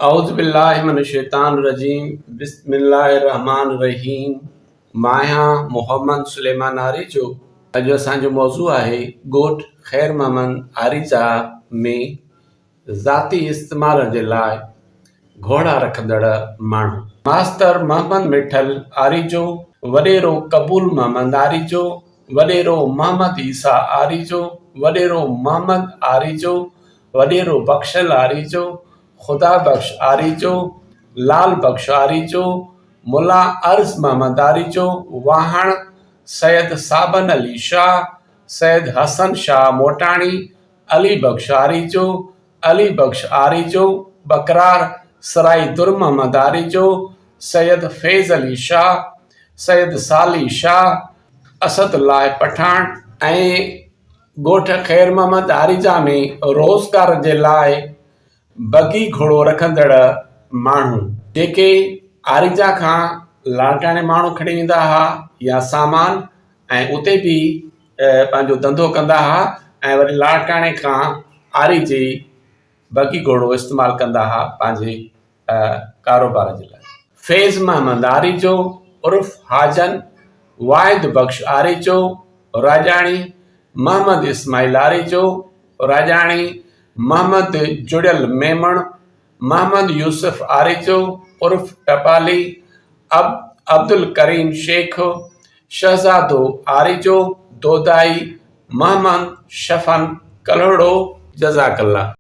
औज़ुबिल्लाहिमिनश्शैतानिर्रजीम बिस्मिल्लाहिर्रहमानिर्रहीम। मां मोहम्मद सुलेमान आरीजो। अॼु असांजो मौज़ू आहे ॻोठ ख़ैर मोहम्मद आरीजा में ज़ाती इस्तेमाल जे लाइ घोड़ा रखंदड़ माण्हू। मास्तर मोहम्मद मिठल आरीजो, वॾेरो कबूल मोहम्मद आरीजो, वॾेरो मोहम्मद ईसा आरीजो, वॾेरो मोहम्मद आरीजो, वॾेरो बख्शल आरीजो, खुदा बख्श आरीजो, लाल बख्श आरीजो, मुला अर्ज़ मोहम्मद आरीजो, वाहण सैयद साबन अली शाह, सैयद हसन शाह मोटाणी, अली बख्श आरीजो, अली बख्श आरीजो, बकरार सराई दुर मोहम्मद आरीजो, सैयद फैज़ अली शाह, सैयद साली शाह, असदुल्लाह पठान। ऐं ॻोठ ख़ैर मोहम्मद आरीजा में रोज़गार जे लाइ बगी घोड़ो रखंदड़ माण्हू, जेके आरीजा खां लाड़काणे माण्हू खणी ईंदा हुआ या सामान, ऐं उते बि पंहिंजो धंधो कंदा हुआ, ऐं वरी लाड़काणे खां आरीजे बगी घोड़ो इस्तेमालु कंदा हुआ पंहिंजे कारोबार जे लाइ। फैज़ मोहम्मद आरीजो उर्फ़ हाजन, वाहिद बख्श आरीजो राजाणी, मोहम्मद इस्माइल आरीजो राजाणी, मोहम्मद जुड़ियल मेमण, मोहम्मद यूसुफ आरीजो उर्फ़ टपाली, अब्दुल करीम शेख, शहज़ादो आरीजो दोदाई, मोहम्मद शफ़न कल्हड़ो। जज़ाकल्ला।